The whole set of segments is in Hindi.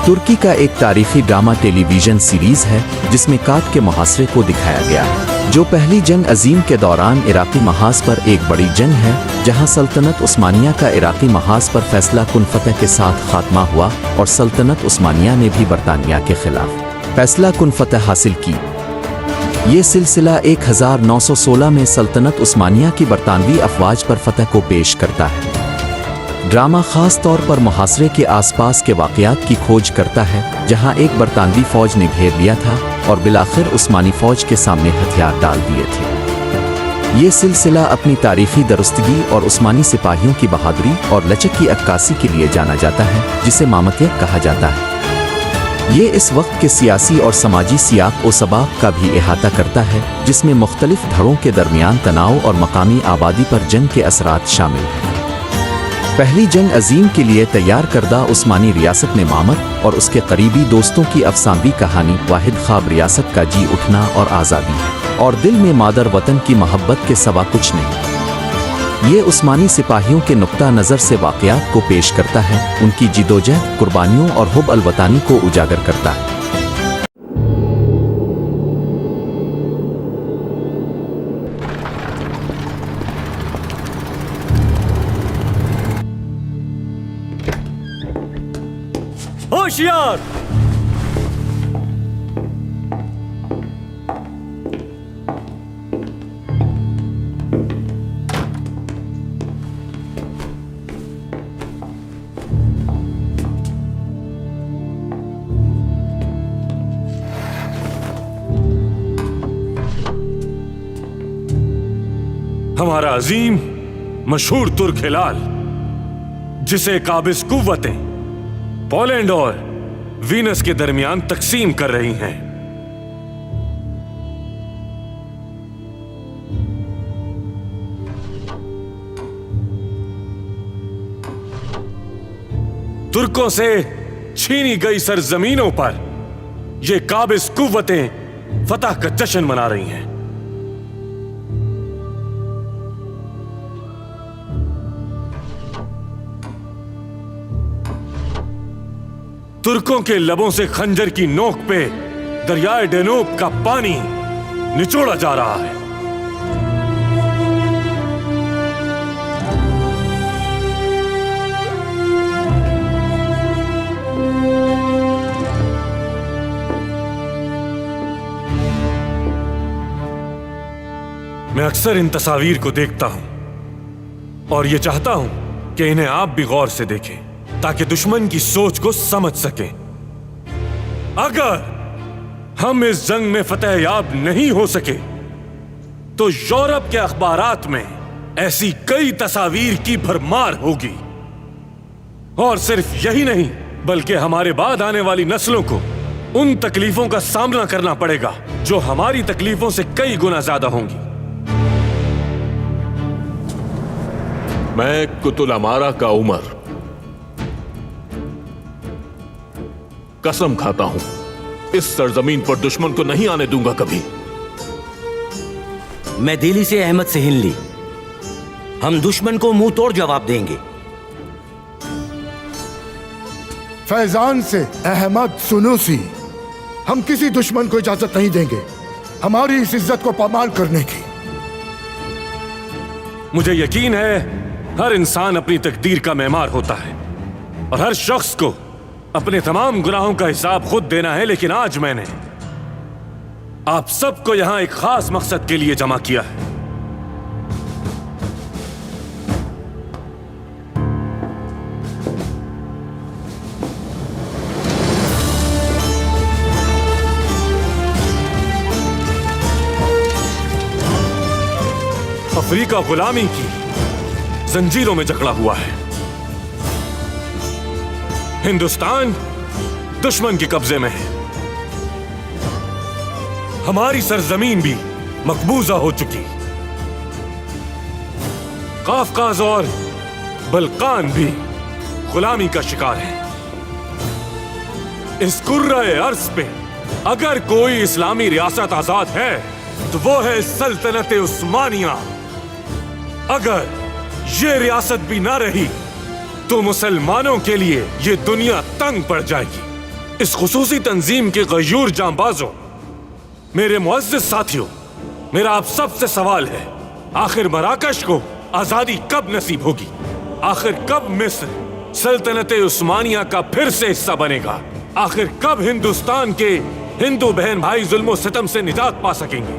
तुर्की का एक तारीखी ड्रामा टेलीविजन सीरीज है जिसमें काट के मुहासरे को दिखाया गया है, जो पहली जंग अजीम के दौरान इराकी महाज पर एक बड़ी जंग है, जहां सल्तनत उस्मानिया का इराकी महाज पर फैसला कुन फतह के साथ खात्मा हुआ और सल्तनत उस्मानिया ने भी बरतानिया के खिलाफ फैसला कुन फतह हासिल की। ये सिलसिला 1916 में सल्तनत उस्मानिया की बरतानवी अफवाज पर फतह को पेश करता है। ड्रामा खास तौर पर मुहासरे के आसपास के वाक़यात की खोज करता है, जहां एक बरतानवी फौज ने घेर लिया था और बिलाखिर उस्मानी फौज के सामने हथियार डाल दिए थे। ये सिलसिला अपनी तारीखी दुरुस्तगी और उस्मानी सिपाहियों की बहादुरी और लचक की अक्कासी के लिए जाना जाता है, जिसे मामतियत कहा जाता है। ये इस वक्त के सियासी और समाजी सियाक व सबाक का भी इहाता करता है, जिसमें मुख्तलिफ धड़ों के दरमियान तनाव और मकामी आबादी पर जंग के असरात शामिल हैं। पहली जंग अजीम के लिए तैयार करदा उस्मानी रियासत में मामर और उसके करीबी दोस्तों की अफसानवी कहानी वाहिद ख्वाब रियासत का जी उठना और आज़ादी है, और दिल में मादर वतन की मोहब्बत के सिवा कुछ नहीं। ये उस्मानी सिपाहियों के नुक्ता नज़र से वाक़यात को पेश करता है, उनकी जिदोजहद, कुर्बानियों और हुब अल-वतानी को उजागर करता है। होशियार! हमारा अजीम मशहूर तुर्क हिलाल, जिसे काबिज कुव्वतें पोलैंड और वीनस के दरमियान तकसीम कर रही हैं। तुर्कों से छीनी गई सरजमीनों पर ये काबिज कुव्वतें फतह का जश्न मना रही हैं। तुर्कों के लबों से खंजर की नोक पे दरियाए डेनूब का पानी निचोड़ा जा रहा है। मैं अक्सर इन तस्वीर को देखता हूं और ये चाहता हूं कि इन्हें आप भी गौर से देखें, ताकि दुश्मन की सोच को समझ सकें। अगर हम इस जंग में फतेह याब नहीं हो सके तो यूरोप के अखबारात में ऐसी कई तस्वीर की भरमार होगी, और सिर्फ यही नहीं बल्कि हमारे बाद आने वाली नस्लों को उन तकलीफों का सामना करना पड़ेगा जो हमारी तकलीफों से कई गुना ज्यादा होंगी। मैं कुतुल अमारा का उमर कसम खाता हूं, इस सरजमीन पर दुश्मन को नहीं आने दूंगा कभी। मैं दिल्ली से अहमद सिहिनली, हम दुश्मन को मुंह तोड़ जवाब देंगे। फैजान से अहमद सुनूसी, हम किसी दुश्मन को इजाजत नहीं देंगे हमारी इस इज्जत को पामाल करने की। मुझे यकीन है हर इंसान अपनी तकदीर का मेमार होता है और हर शख्स को अपने तमाम गुनाहों का हिसाब खुद देना है, लेकिन आज मैंने आप सबको यहां एक खास मकसद के लिए जमा किया है। अफ्रीका गुलामी की जंजीरों में जकड़ा हुआ है। हिंदुस्तान दुश्मन के कब्जे में है। हमारी सरजमीन भी मकबूजा हो चुकी। काफकाज और बल्कान भी गुलामी का शिकार है। इस कुर्राए अर्ज पे अगर कोई इस्लामी रियासत आजाद है तो वो है सल्तनत उस्मानिया। अगर ये रियासत भी ना रही तो मुसलमानों के लिए ये दुनिया तंग पड़ जाएगी। इस खुसूसी तंजीम के गयूर जांबाजों, मेरे मुअज़्ज़िज़ साथियों, मेरा आप सबसे सवाल है, आखिर मराकश को आजादी कब नसीब होगी? आखिर कब मिस्र सल्तनत उस्मानिया का फिर से हिस्सा बनेगा? आखिर कब हिंदुस्तान के हिंदू बहन भाई जुल्म सितम से निजात पा सकेंगे?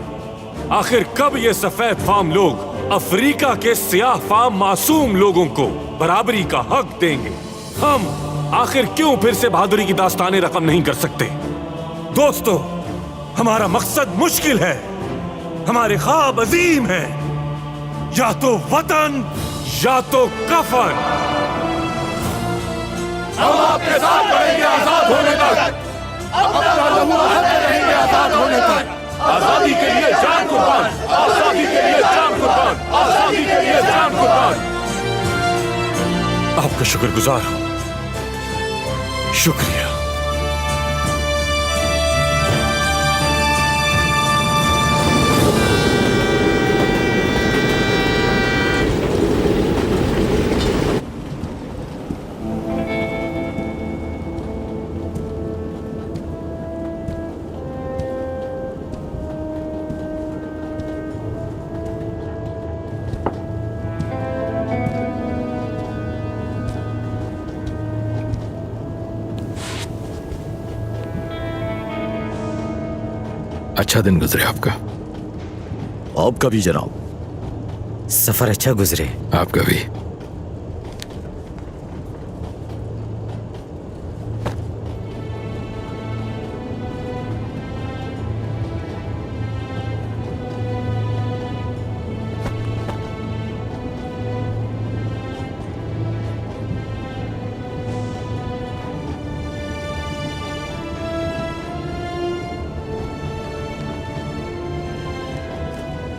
आखिर कब ये सफेद फाम लोग अफ्रीका के सियाह फाम मासूम लोगों को बराबरी का हक देंगे? हम आखिर क्यों फिर से बहादुरी की दास्तानें रकम नहीं कर सकते? दोस्तों, हमारा मकसद मुश्किल है, हमारे ख्वाब अजीम है, या तो वतन या तो कफन। हम आपके साथ रहेंगे आजाद होने तक, अपना लहू बहाते रहेंगे आजाद होने तक। आजादी के लिए जान कुर्बान, आजादी के लिए जान कुर्बान, आजादी के लिए जान कुर्बान। आपका शुक्रगुजार हूं, शुक्रिया। अच्छा दिन गुजरे आपका। आपका भी जनाब। सफर अच्छा गुजरे। आपका भी।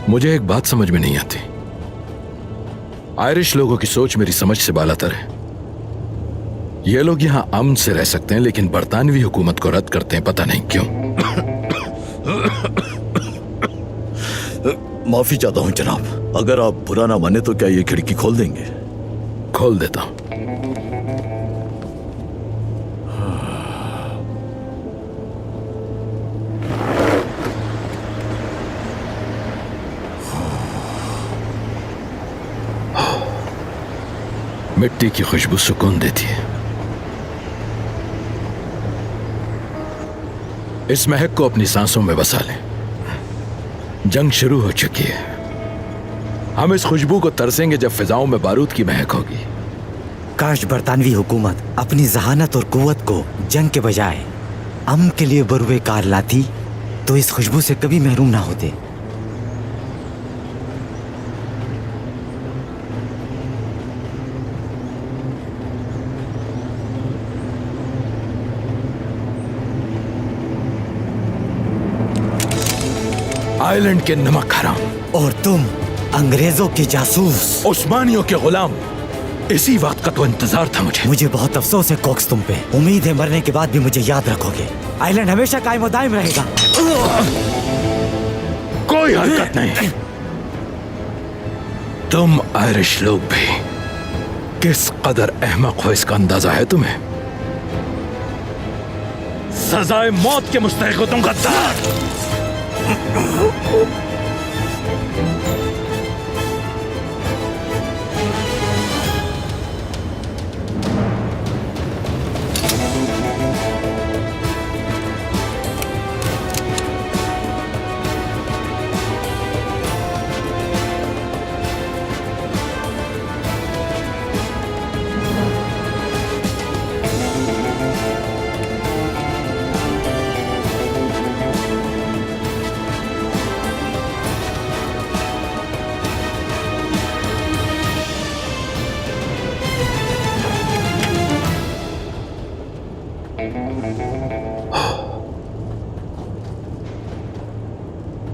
मुझे एक बात समझ में नहीं आती। आयरिश लोगों की सोच मेरी समझ से बालातर है। ये लोग यहां अमन से रह सकते हैं, लेकिन बरतानवी हुकूमत को रद्द करते हैं, पता नहीं क्यों। माफी चाहता हूं जनाब, अगर आप बुरा ना माने तो क्या ये खिड़की खोल देंगे? खोल देता हूं। मिट्टी की खुशबू सुकून देती है। इस महक को अपनी सांसों में बसा लें। जंग शुरू हो चुकी है। हम इस खुशबू को तरसेंगे जब फिजाओं में बारूद की महक होगी। काश बरतानवी हुकूमत अपनी जहानत और कुव्वत को जंग के बजाय अमन के लिए बरूए कार लाती तो इस खुशबू से कभी महरूम ना होते। आइलैंड के नमक हराम और तुम अंग्रेजों के जासूस, उस्मानियों के गुलाम। इसी वक्त का तो इंतजार था मुझे। मुझे बहुत अफसोस है कोक्स तुम पे। उम्मीद है मरने के बाद भी मुझे याद रखोगे। आइलैंड हमेशा कायम और दायम रहेगा। कोई हरकत नहीं। तुम आयरिश लोग भी किस कदर अहमक हो इसका अंदाजा है तुम्हें। सजाए मौत के मुस्तहिक हो तुम गद्दार।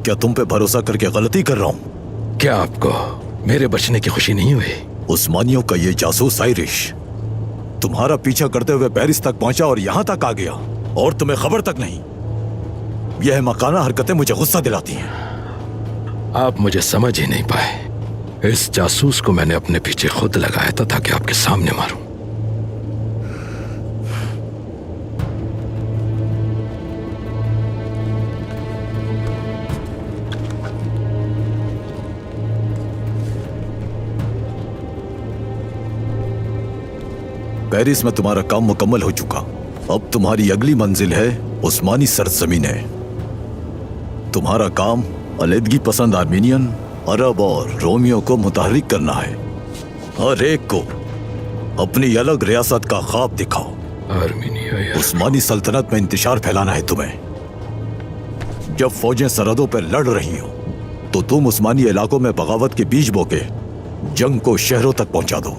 क्या तुम पे भरोसा करके गलती कर रहा हूं? क्या आपको मेरे बचने की खुशी नहीं हुई? उस्मानियों का ये जासूस आयरिश तुम्हारा पीछा करते हुए पेरिस तक पहुंचा और यहां तक आ गया और तुम्हें खबर तक नहीं। यह मकाना हरकतें मुझे गुस्सा दिलाती हैं। आप मुझे समझ ही नहीं पाए। इस जासूस को मैंने अपने पीछे खुद लगाया था ताकि आपके सामने मारूं। पेरिस में तुम्हारा काम मुकम्मल हो चुका। अब तुम्हारी अगली मंजिल है उस्मानी सरजमीनें। तुम्हारा काम अलहदगी पसंद आर्मीनियन, अरब और रोमियो को मुतहरिक करना है। हर एक को अपनी अलग रियासत का ख्वाब दिखाओ। आर्मीनिया, उस्मानी सल्तनत में इंतशार फैलाना है तुम्हें। जब फौजें सरहदों पर लड़ रही हो तो तुम उस्मानी इलाकों में बगावत के बीज बोके जंग को शहरों तक पहुंचा दो।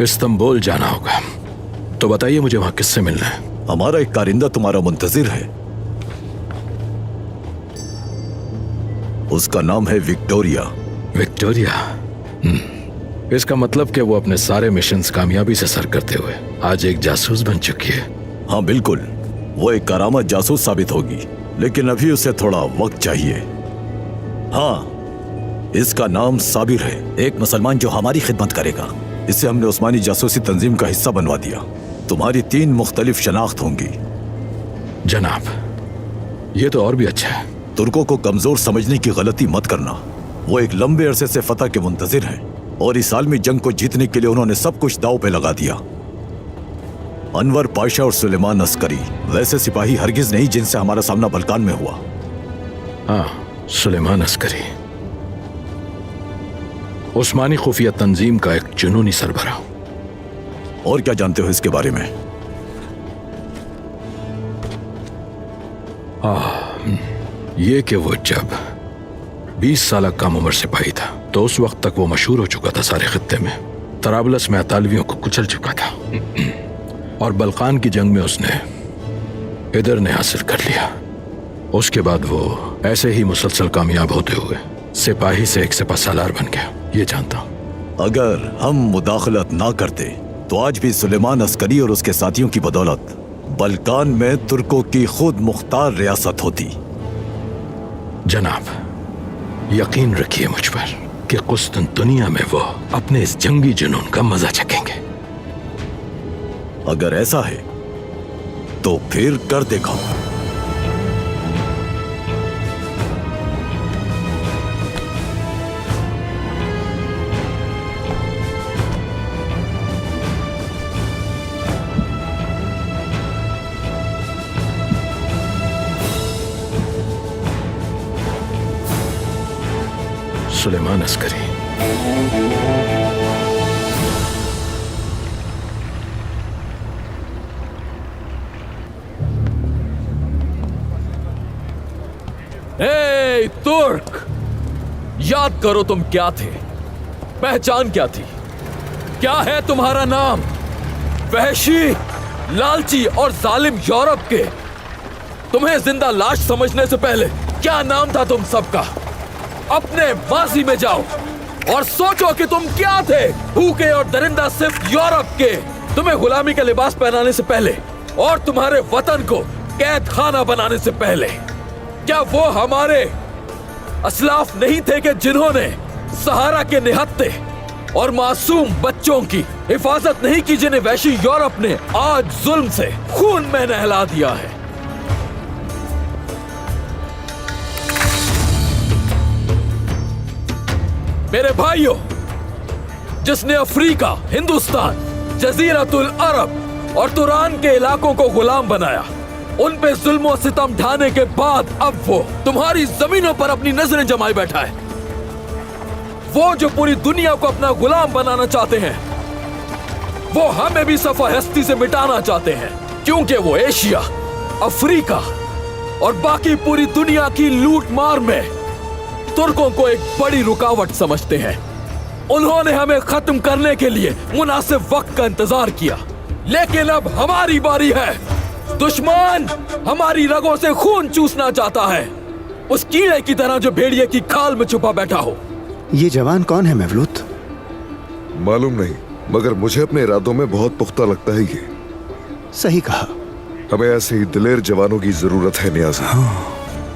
इस्तांबुल जाना होगा, तो बताइए मुझे वहां किससे मिलना है? हमारा एक कारिंदा तुम्हारा मुंतजिर है। उसका नाम है विक्टोरिया। विक्टोरिया? इसका मतलब कि वो अपने सारे मिशंस कामयाबी से सर करते हुए आज एक जासूस बन चुकी है। हाँ बिल्कुल, वो एक करामत जासूस साबित होगी, लेकिन अभी उसे थोड़ा वक्त चाहिए। हाँ, इसका नाम साबिर है, एक मुसलमान जो हमारी खिदमत करेगा। इसे हमने उस्मानी जासूसी तंजीम का हिस्सा बनवा दिया। तुम्हारी 3 मुख्तलिफ शनाख्त होंगी। जनाब, ये तो और भी अच्छा है। तुर्कों को कमजोर समझने की गलती मत करना। वो एक लंबे अरसे से फतह के मुंतजिर हैं और इस आलमी जंग को जीतने के लिए उन्होंने सब कुछ दांव पे लगा दिया। अनवर पाशा और सुलेमान अस्करी वैसे सिपाही हरगिज नहीं जिनसे हमारा सामना बल्कान में हुआ। हाँ, सुलेमान अस्करी उस्मानी खुफिया तंजीम का एक जुनूनी सरबराह। और क्या जानते हो इसके बारे में? ये कि वो जब 20 साल कम उम्र सिपाही था तो उस वक्त तक वो मशहूर हो चुका था सारे खित्ते में। तराबलस में अतालवियों को कुचल चुका था और बल्कान की जंग में उसने इधर ने हासिल कर लिया। उसके बाद वो ऐसे ही मुसलसल कामयाब होते हुए सिपाही से एक सिपहसालार बन गया, ये जानता हूं। अगर हम मुदाखलत ना करते तो आज भी सुलेमान अस्करी और उसके साथियों की बदौलत बल्कान में तुर्कों की खुद मुख्तार रियासत होती। जनाब, यकीन रखिए मुझ पर कि कुस्तुनतुनिया में वो अपने इस जंगी जुनून का मजा चखेंगे। अगर ऐसा है तो फिर कर दिखाओ। सुलेमान अस्करी, ए तुर्क, याद करो तुम क्या थे, पहचान क्या थी, क्या है तुम्हारा नाम? वहशी, लालची और जालिम यूरोप के तुम्हें जिंदा लाश समझने से पहले क्या नाम था तुम सबका? अपने माजी में जाओ और सोचो कि तुम क्या थे। भूखे और दरिंदा सिर्फ यूरोप के तुम्हें गुलामी का लिबास पहनाने से पहले और तुम्हारे वतन को कैद खाना बनाने से पहले, क्या वो हमारे असलाफ नहीं थे कि जिन्होंने सहारा के निहत्ते और मासूम बच्चों की हिफाजत नहीं की, जिन्हें वैशी यूरोप ने आज जुल्म से खून में नहला दिया है? मेरे भाइयों, जिसने अफ्रीका, हिंदुस्तान, जजीरतुल अरब और तुरान के इलाकों को गुलाम बनाया, उन पे जुल्म और सितम ढाने के बाद अब वो तुम्हारी जमीनों पर अपनी नजरें जमाए बैठा है। वो जो पूरी दुनिया को अपना गुलाम बनाना चाहते हैं, वो हमें भी सफा हस्ती से मिटाना चाहते हैं, क्योंकि वो एशिया, अफ्रीका और बाकी पूरी दुनिया की लूट मार में तुर्कों को एक बड़ी रुकावट समझते हैं। उन्होंने हमें खत्म करने के लिए मुनासिब वक्त का इंतजार किया, लेकिन अब हमारी बारी है। दुश्मन हमारी रगों से खून चूसना चाहता है, उस कीड़े की तरह जो भेड़िए की खाल में छुपा बैठा हो। ये जवान कौन है मेवलूत? मालूम नहीं, मगर मुझे अपने इरादों में बहुत पुख्ता लगता है ये। सही कहा। हमें ऐसे ही दिलेर जवानों की जरूरत है नियाज़ी।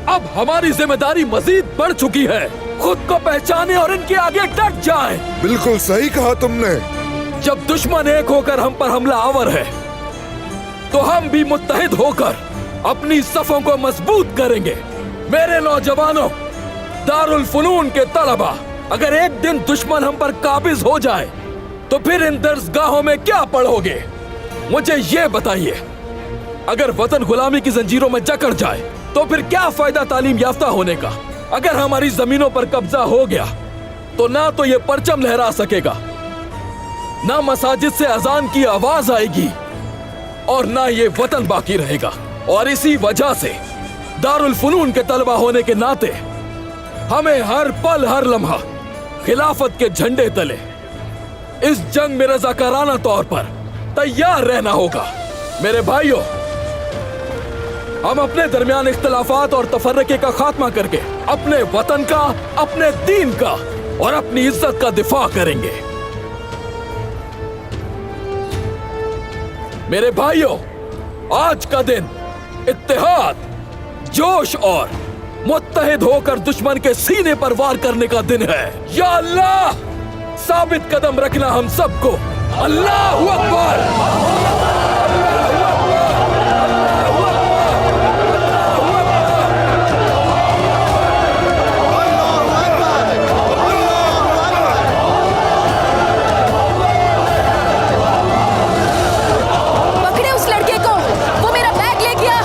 अब हमारी जिम्मेदारी मजीद बढ़ चुकी है। खुद को पहचाने और इनके आगे डट जाएं। बिल्कुल सही कहा तुमने। जब दुश्मन एक होकर हम पर हमला आवर है, तो हम भी मुत्तहिद होकर अपनी सफों को मजबूत करेंगे। मेरे नौजवानों, दारुल फुनून के तलबा, अगर एक दिन दुश्मन हम पर काबिज हो जाए तो फिर इन दर्सगाहों में क्या पढ़ोगे? मुझे ये बताइए। अगर वतन गुलामी की जंजीरों में जकड़ जाए तो फिर क्या फायदा तालीम याफ्ता होने का? अगर हमारी जमीनों पर कब्जा हो गया तो ना तो ये परचम लहरा सकेगा, ना मसाजिद से अजान की आवाज आएगी, और ना ये वतन बाकी रहेगा। और इसी वजह से दारुल फनून के तलबा होने के नाते हमें हर पल हर लम्हा खिलाफत के झंडे तले इस जंग में रज़ाकाराना तौर पर तैयार रहना होगा। मेरे भाइयों, हम अपने दरमियान इख्तिलाफात और तफर्रके का खात्मा करके अपने वतन का, अपने दीन का और अपनी इज्जत का दिफा करेंगे। मेरे भाइयों, आज का दिन इत्तेहाद, जोश और मुत्तहिद होकर दुश्मन के सीने पर वार करने का दिन है। या अल्लाह, साबित कदम रखना हम सबको। अल्लाहु अकबर। पकड़े उस लड़के को, वो मेरा बैग ले गया।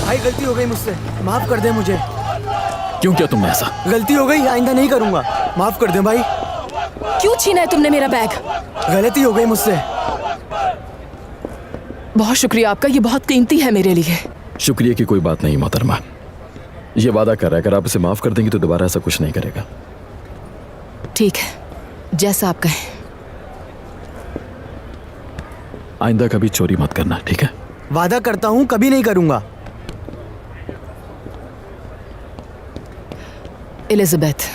भाई गलती हो गई मुझसे, माफ कर दे मुझे। क्यों किया तुमने ऐसा? गलती हो गई, आइंदा नहीं करूंगा, माफ कर दे भाई। क्यों छीना है तुमने मेरा बैग? गलती हो गई मुझसे। बहुत शुक्रिया आपका, ये बहुत कीमती है मेरे लिए। शुक्रिया की कोई बात नहीं मोहतरमा। ये वादा कर रहा है, अगर आप इसे माफ कर देंगे तो दोबारा ऐसा कुछ नहीं करेगा। ठीक है, जैसा आप कहें। आइंदा कभी चोरी मत करना, ठीक है? वादा करता हूँ कभी नहीं करूंगा। एलिजाबेथ,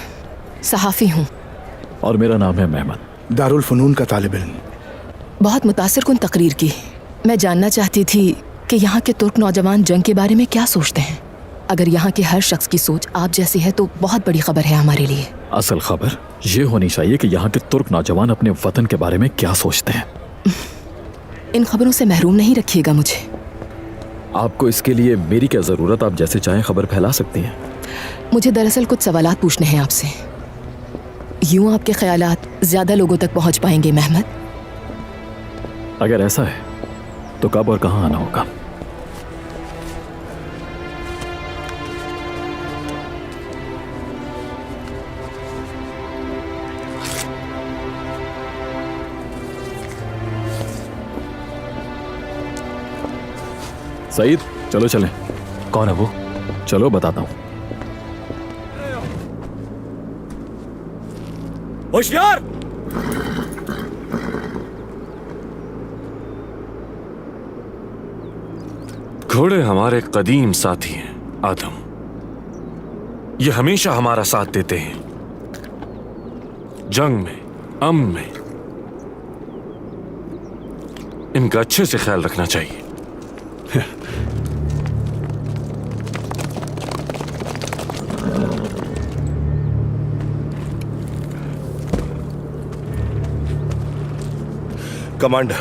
सहाफ़ी हूँ। और मेरा नाम है मेहमद, दारुल फनून का तालिब इल्म। बहुत मुतासिर कुन तकरीर की। मैं जानना चाहती थी कि यहाँ के तुर्क नौजवान जंग के बारे में क्या सोचते हैं। अगर यहाँ के हर शख्स की सोच आप जैसी है तो बहुत बड़ी खबर है हमारे लिए। असल खबर ये होनी चाहिए कि यहाँ के तुर्क नौजवान अपने वतन के बारे में क्या सोचते हैं। इन खबरों से महरूम नहीं रखिएगा मुझे। आपको इसके लिए मेरी क्या जरूरत? आप जैसे चाहें खबर फैला सकती हैं। मुझे दरअसल कुछ सवालात पूछने हैं आपसे। यूं आपके ख्यालात ज्यादा लोगों तक पहुंच पाएंगे मेहमद? अगर ऐसा है तो कब और कहाँ आना होगा? सईद, चलो चलें। कौन है वो? चलो बताता हूँ। होशियार! घोड़े हमारे कदीम साथी हैं आदम। ये हमेशा हमारा साथ देते हैं, जंग में, अमन में। इनका अच्छे से ख्याल रखना चाहिए। कमांडर,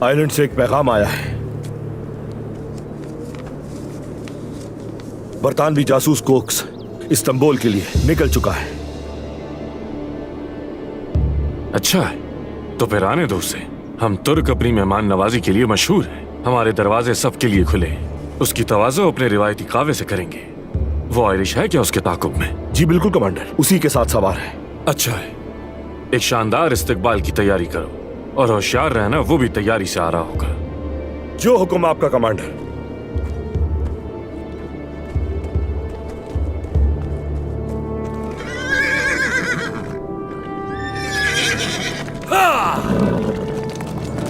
आइलैंड से एक पैगाम आया है। बरतानवी जासूस कोक्स इस्तांबुल के लिए निकल चुका है। अच्छा है, तो फिर आने दो उसे। हम तुर्क अपनी मेहमान नवाजी के लिए मशहूर हैं। हमारे दरवाजे सबके लिए खुले हैं। उसकी तवाज़ो अपने रिवायती कावे से करेंगे। वो आयरिश है क्या उसके ताकुब में? जी बिल्कुल कमांडर, उसी के साथ सवार है। अच्छा है, एक शानदार इस्तकबाल की तैयारी करो और होशियार रहना, वो भी तैयारी से आ रहा होगा। जो हुक्म आपका कमांडर।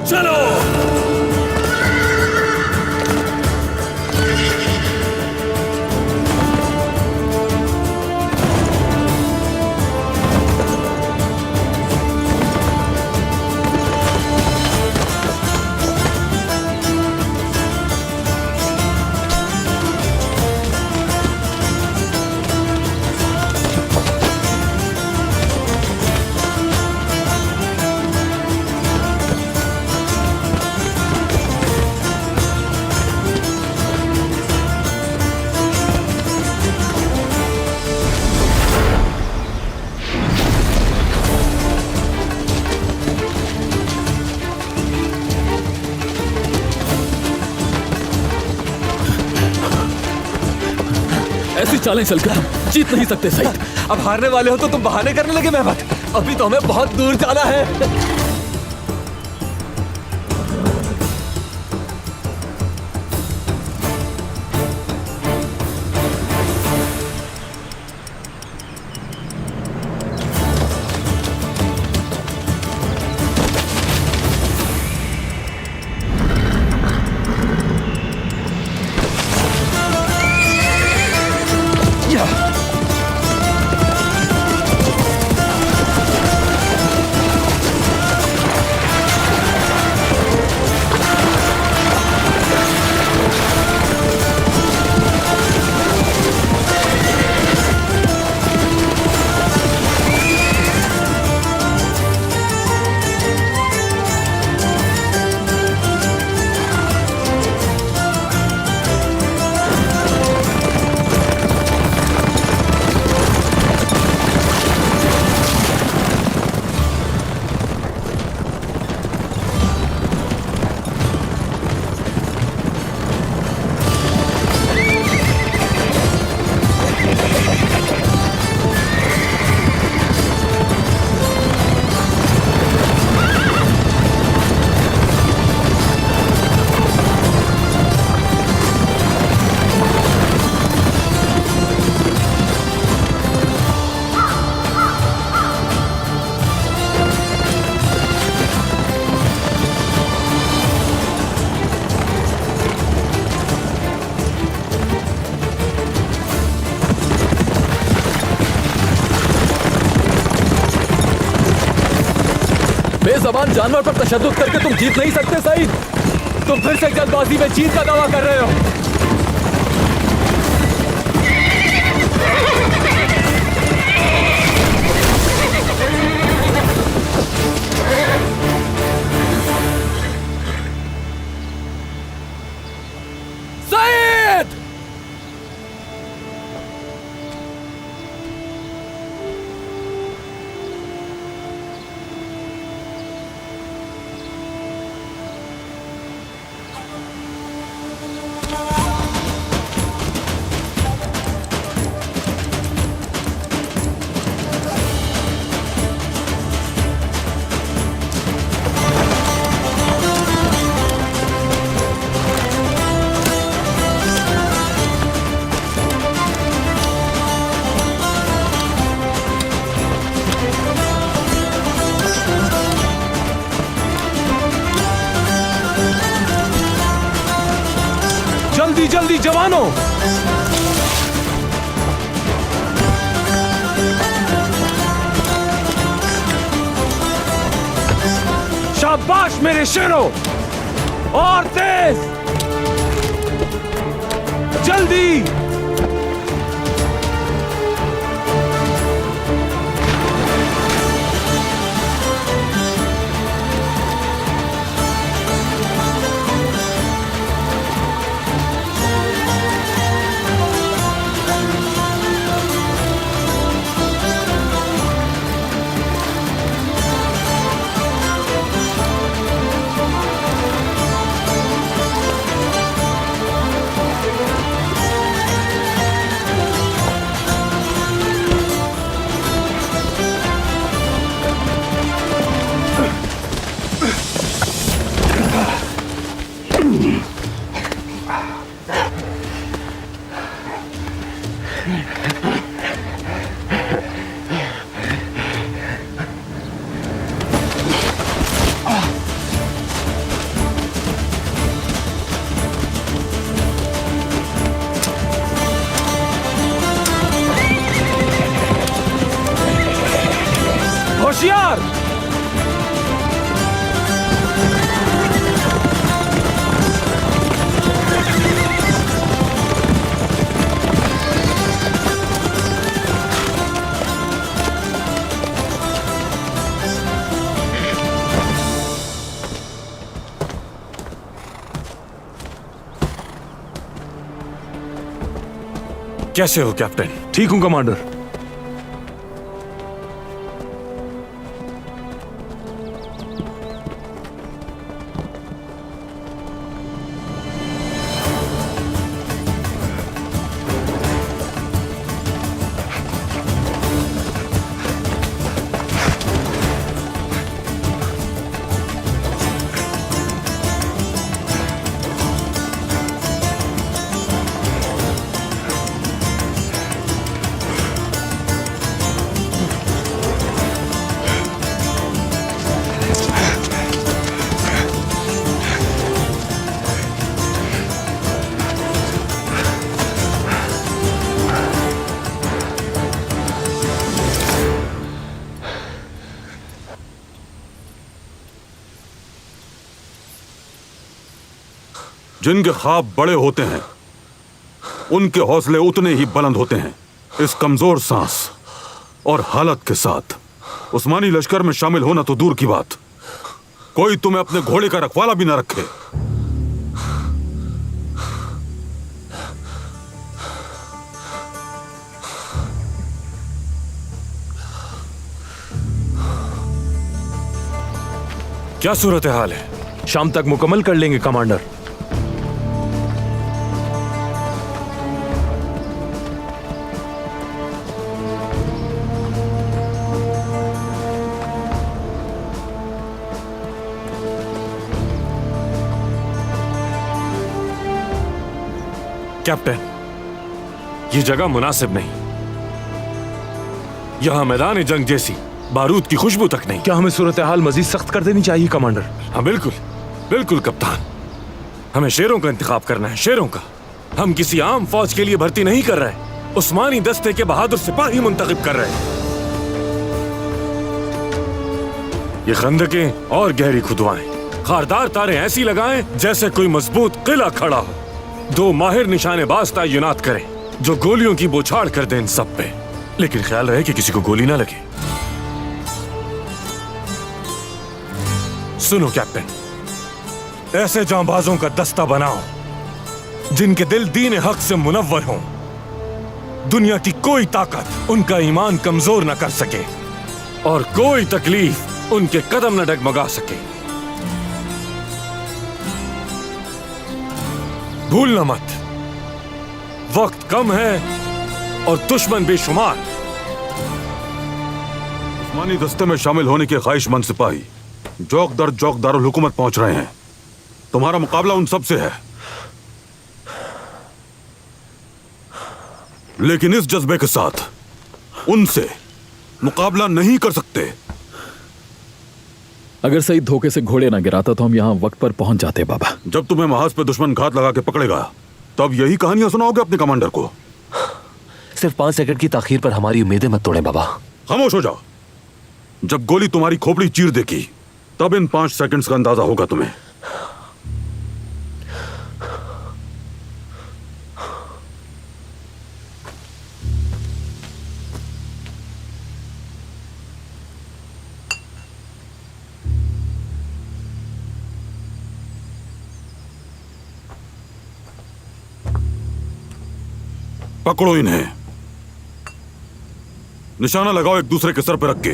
चलो! ऐसी चालें चलकर हम जीत नहीं सकते सईद। अब हारने वाले हो तो तुम बहाने करने लगे मेहबत। अभी तो हमें बहुत दूर जाना है। बेज़बान जानवर पर तशद्दुद करके तुम जीत नहीं सकते सईद। तुम फिर से जल्दबाजी में जीत का दावा कर रहे हो। सईद! जल्दी जल्दी जवानों, शाबाश मेरे शेरों, और तेज, जल्दी। होशियार! कैसे हो कैप्टन? ठीक हूं कमांडर। जिनके ख्वाब बड़े होते हैं उनके हौसले उतने ही बुलंद होते हैं। इस कमजोर सांस और हालत के साथ उस्मानी लश्कर में शामिल होना तो दूर की बात, कोई तुम्हें अपने घोड़े का रखवाला भी ना रखे। क्या सूरत हाल है? शाम तक मुकम्मल कर लेंगे कमांडर। कैप्टन, ये जगह मुनासिब नहीं। यहां मैदान जंग जैसी बारूद की खुशबू तक नहीं। क्या हमें सूरत हाल मजीद सख्त कर देनी चाहिए कमांडर? हाँ बिल्कुल बिल्कुल कप्तान, हमें शेरों का इंतखाब करना है, शेरों का। हम किसी आम फौज के लिए भर्ती नहीं कर रहे, उस्मानी दस्ते के बहादुर सिपाही मुंतखब कर रहे हैं। ये खंदकें और गहरी खुदवाएं, खारदार तारें ऐसी लगाएं जैसे कोई मजबूत किला खड़ा हो। 2 माहिर निशानेबाज तैनात करें जो गोलियों की बौछार कर दें इन सब पे, लेकिन ख्याल रहे कि किसी को गोली ना लगे। सुनो कैप्टन, ऐसे जांबाजों का दस्ता बनाओ जिनके दिल दीन हक से मुनव्वर हों। दुनिया की कोई ताकत उनका ईमान कमजोर न कर सके और कोई तकलीफ उनके कदम न डगमगा सके। भूलना मत, वक्त कम है और दुश्मन बेशुमार। उस्मानी दस्ते में शामिल होने के ख्वाहिशमंद सिपाही जौक दर जौक दारुल हुकूमत पहुंच रहे हैं। तुम्हारा मुकाबला उन सब से है, लेकिन इस जज्बे के साथ उनसे मुकाबला नहीं कर सकते। अगर सईद धोखे से घोड़े ना गिराता तो हम यहाँ वक्त पर पहुंच जाते बाबा। जब तुम्हें महाज पे दुश्मन घात लगा के पकड़ेगा तब यही कहानियां सुनाओगे अपने कमांडर को। सिर्फ 5 सेकंड की ताखीर पर हमारी उम्मीदें मत तोड़ें बाबा। खामोश हो जाओ। जब गोली तुम्हारी खोपड़ी चीर देगी तब इन 5 सेकंड्स का अंदाजा होगा तुम्हें। पकड़ो इन्हें, निशाना लगाओ एक दूसरे के सर पर रख के।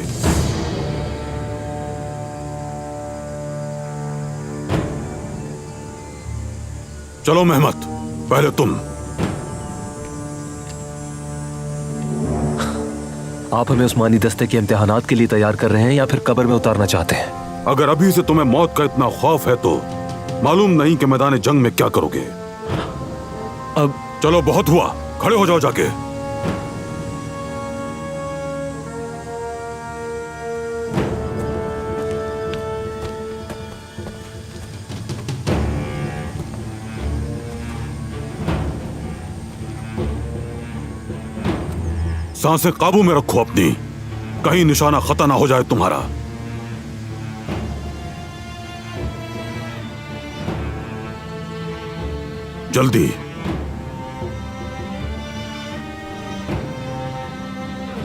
चलो मेहमत, पहले तुम। आप हमें उस्मानी दस्ते के इम्तिहानात के लिए तैयार कर रहे हैं या फिर कब्र में उतारना चाहते हैं? अगर अभी से तुम्हें मौत का इतना खौफ है तो मालूम नहीं कि मैदान जंग में क्या करोगे। अब चलो बहुत हुआ, खड़े हो जाओ जाके। सांसें काबू में रखो अपनी, कहीं निशाना खता ना हो जाए तुम्हारा। जल्दी।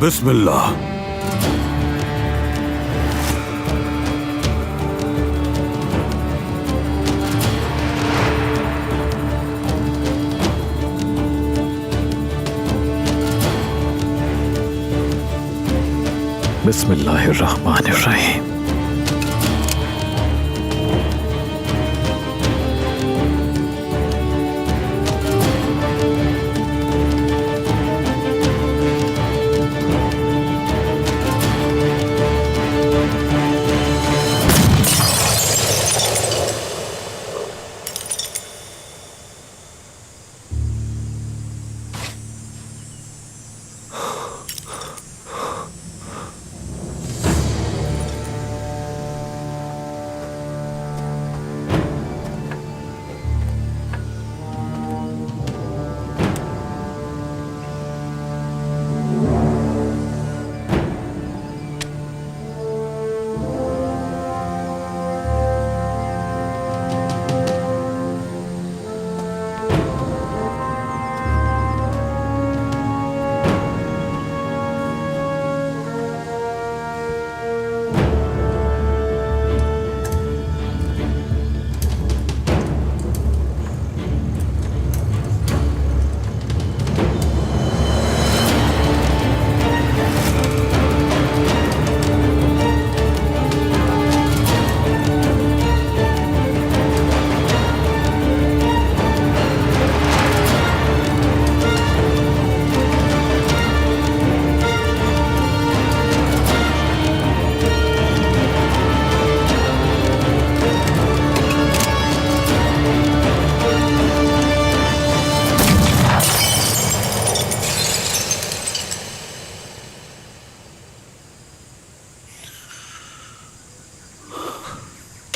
बिस्मिल्लाह। बिस्मिल्लाहिर्रहमानिर्रहीम।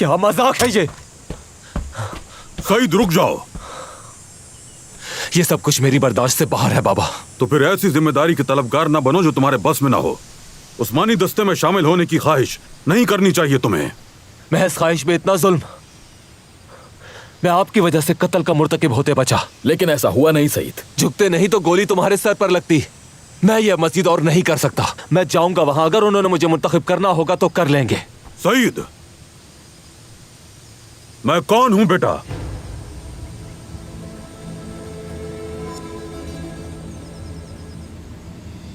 क्या मजाक है ये? सईद रुक जाओ। ये सब कुछ मेरी बर्दाश्त से बाहर है बाबा। तो फिर ऐसी जिम्मेदारी के तलबगार ना बनो जो तुम्हारे बस में ना हो। उस्मानी दस्ते में शामिल होने की ख्वाहिश नहीं करनी चाहिए तुम्हें। महज ख्वाहिश में इतना जुल्म, मैं आपकी वजह से कत्ल का मुर्तकिब होते बचा। लेकिन ऐसा हुआ नहीं सईद। झुकते नहीं तो गोली तुम्हारे सर पर लगती। मैं ये मस्जिद और नहीं कर सकता। मैं जाऊंगा वहां, अगर उन्होंने मुझे मुंतखब करना होगा तो कर लेंगे। सईद, मैं कौन हूं बेटा?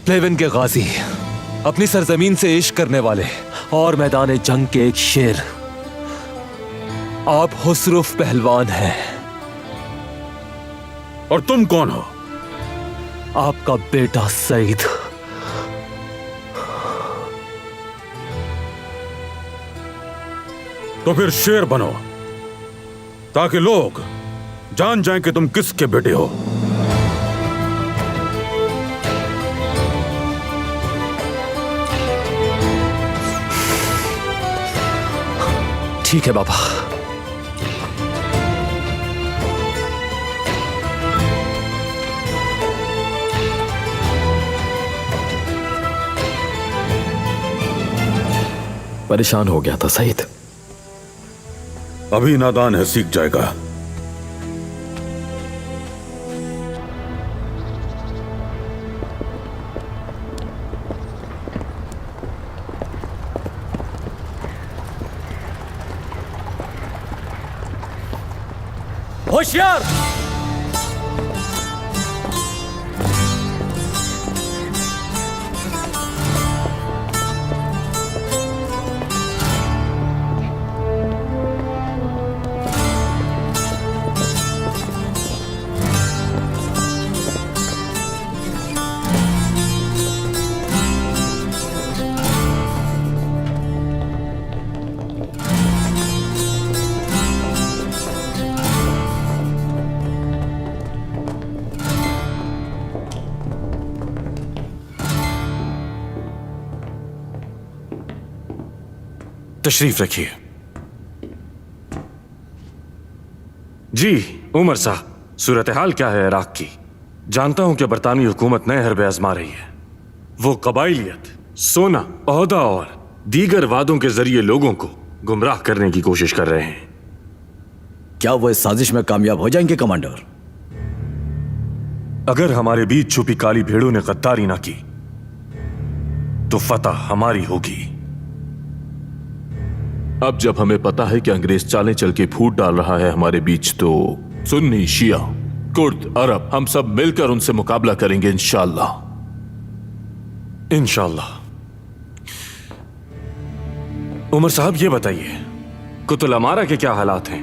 प्लेवन के गाजी, अपनी सरजमीन से इश्क करने वाले और मैदान जंग के एक शेर। आप हुस्रुफ पहलवान हैं। और तुम कौन हो? आपका बेटा सईद। तो फिर शेर बनो ताकि लोग जान जाएं कि तुम किसके बेटे हो। ठीक है बाबा। परेशान हो गया था सईद। अभी नादान है, सीख जाएगा। होशियार! तशरीफ रखिए। जी उमर साहब, सूरत हाल क्या है इराक की? जानता हूं कि बरतानवी हुकूमत नए हरबे आजमा रही है। वो कबाइलियत, सोना, ओहदा और दीगर वादों के जरिए लोगों को गुमराह करने की कोशिश कर रहे हैं। क्या वो इस साजिश में कामयाब हो जाएंगे कमांडर? अगर हमारे बीच छुपी काली भेड़ों ने गद्दारी ना की तो फतह हमारी होगी। अब जब हमें पता है कि अंग्रेज चालें चल के फूट डाल रहा है हमारे बीच, तो सुन्नी, शिया, कुर्द, अरब, हम सब मिलकर उनसे मुकाबला करेंगे इंशाअल्लाह। इंशाअल्लाह। उमर साहब ये बताइए, कुतुल अमारा के क्या हालात हैं?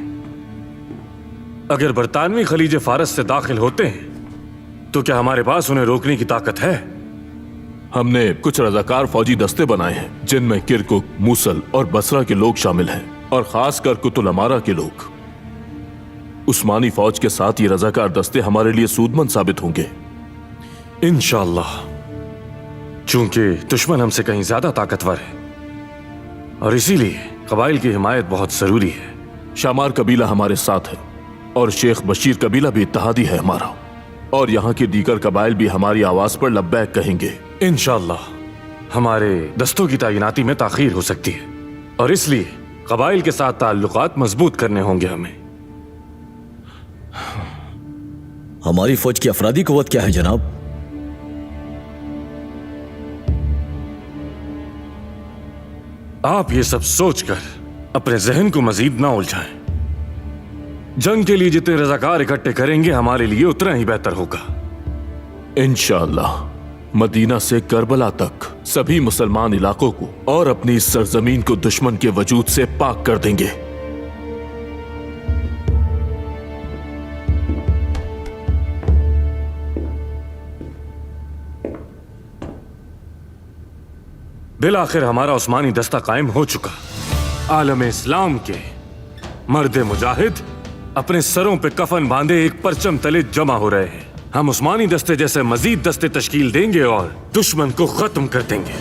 अगर बरतानवी खलीज फारस से दाखिल होते हैं तो क्या हमारे पास उन्हें रोकने की ताकत है? हमने कुछ रजाकार फौजी दस्ते बनाए हैं जिनमें किरकुक, मूसल और बसरा के लोग शामिल हैं, और खासकर कुतुल अमारा के लोग। उस्मानी फौज के साथ ये रजाकार दस्ते हमारे लिए सूदमंद साबित होंगे इंशाअल्लाह। चूंकि दुश्मन हमसे कहीं ज्यादा ताकतवर है और इसीलिए कबाइल की हिमायत बहुत जरूरी है। शामार कबीला हमारे साथ है और शेख बशीर कबीला भी इत्तेहादी है हमारा, और यहाँ के दीगर कबाइल भी हमारी आवाज पर लब्बैक कहेंगे। इंशाअल्लाह हमारे दस्तों की तैनाती में ताखीर हो सकती है और इसलिए कबाइल के साथ ताल्लुकात मजबूत करने होंगे हमें। हमारी फौज की अफरादी कुव्वत क्या है जनाब? आप ये सब सोचकर अपने जहन को मजीद ना उलझाएं। जंग के लिए जितने रजाकार इकट्ठे करेंगे हमारे लिए उतना ही बेहतर होगा। इंशाअल्लाह मदीना से करबला तक सभी मुसलमान इलाकों को और अपनी इस सरजमीन को दुश्मन के वजूद से पाक कर देंगे। बिल आखिर हमारा उस्मानी दस्ता कायम हो चुका। आलम इस्लाम के मर्द मुजाहिद अपने सरों पे कफन बांधे एक परचम तले जमा हो रहे हैं। हम उस्मानी दस्ते जैसे मजीद दस्ते तश्कील देंगे और दुश्मन को खत्म कर देंगे।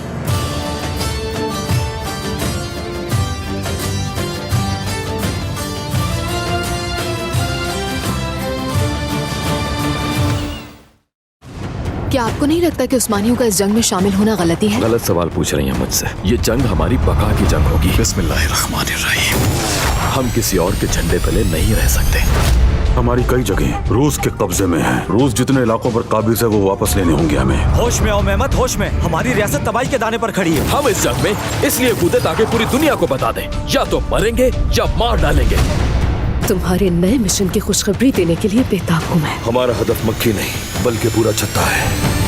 क्या आपको नहीं लगता कि उस्मानियों का इस जंग में शामिल होना गलती है? गलत सवाल पूछ रही हैं मुझसे। ये जंग हमारी बका की जंग होगी। बिस्मिल्लाहिर्रहमानिर्रहीम। हम किसी और के झंडे तले नहीं रह सकते। हमारी कई जगह रूस के कब्जे में है। रूस जितने इलाकों पर काबिज है वो वापस लेने होंगे हमें। होश में आओ मेहमत, होश में। हमारी रियासत तबाही के दाने पर खड़ी है। हम इस जंग में इसलिए कूदे ताकि पूरी दुनिया को बता दें, या तो मरेंगे या मार डालेंगे। तुम्हारे नए मिशन की खुशखबरी देने के लिए बेताब हूँ मैं। हमारा हदफ मक्खी नहीं बल्कि पूरा छत्ता है।